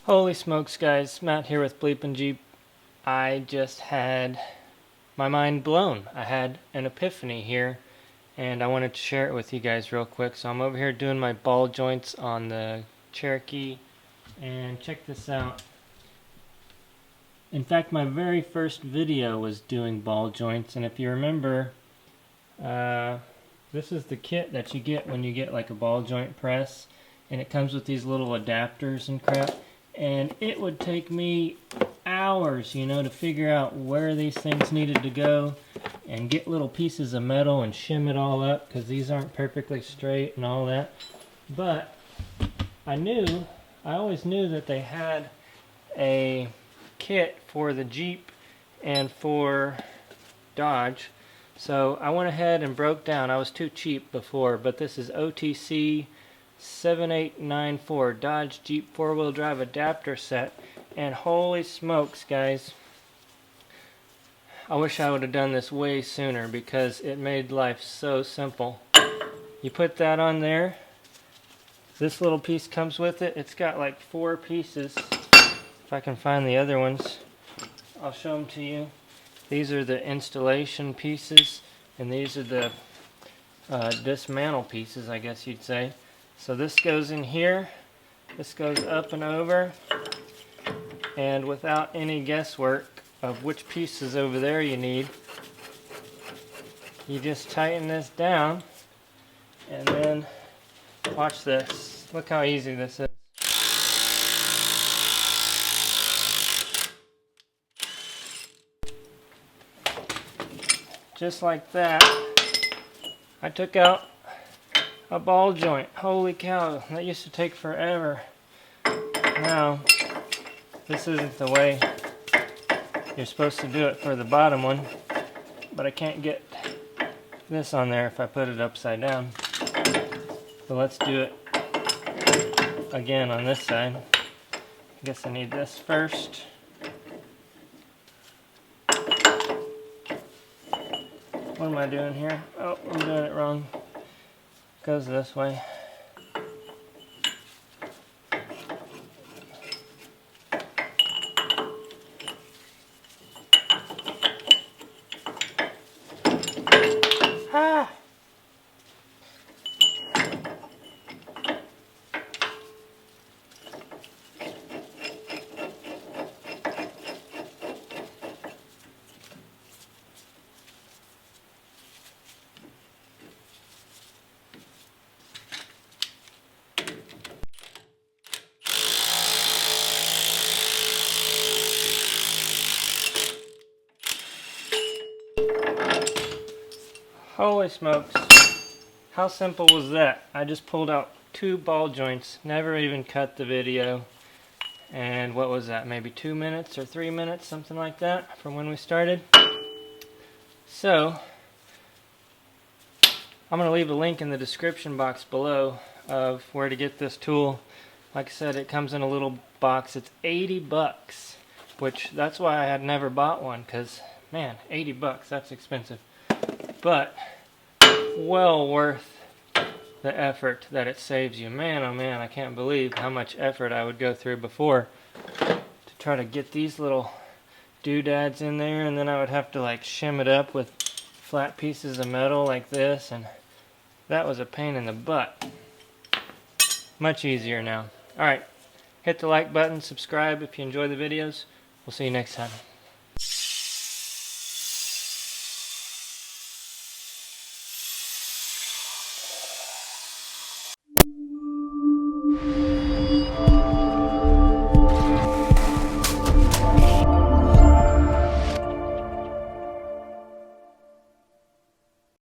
Holy smokes, guys. Matt here with BleepinJeep. I just had my mind blown. I had an epiphany here, and I wanted to share it with you guys real quick. So I'm over here doing my ball joints on the Cherokee, and check this out. In fact, my very first video was doing ball joints, and if you remember, this is the kit that you get when you get like a ball joint press, and it comes with these little adapters and crap. And it would take me hours, to figure out where these things needed to go and get little pieces of metal and shim it all up because these aren't perfectly straight and all that. But I always knew that they had a kit for the Jeep and for Dodge. So I went ahead and broke down. I was too cheap before, but this is OTC 7894 Dodge Jeep 4-wheel drive adapter set, and holy smokes, guys, I wish I would have done this way sooner because it made life so simple. You put that on there, this little piece comes with it. It's got like 4 pieces. If I can find the other ones, I'll show them to you. These are the installation pieces, and these are the dismantle pieces, I guess you'd say. So this goes in here, this goes up and over, and without any guesswork of which pieces over there you need, you just tighten this down, and then watch this. Look how easy this is. Just like that, I took out a ball joint. Holy cow, that used to take forever. Now, this isn't the way you're supposed to do it for the bottom one, but I can't get this on there if I put it upside down. So let's do it again on this side. I guess I need this first. What am I doing here? Oh, I'm doing it wrong. Goes this way. Ah! Holy smokes, how simple was that? I just pulled out 2 ball joints, never even cut the video, and what was that, maybe 2 minutes or 3 minutes, something like that, from when we started. So, I'm going to leave a link in the description box below of where to get this tool. Like I said, it comes in a little box. It's 80 bucks, which that's why I had never bought one, because, man, 80 bucks, that's expensive. But well worth the effort that it saves you. Man, oh man, I can't believe how much effort I would go through before to try to get these little doodads in there, and then I would have to like shim it up with flat pieces of metal like this, and that was a pain in the butt. Much easier now. Alright, hit the like button, subscribe if you enjoy the videos. We'll see you next time.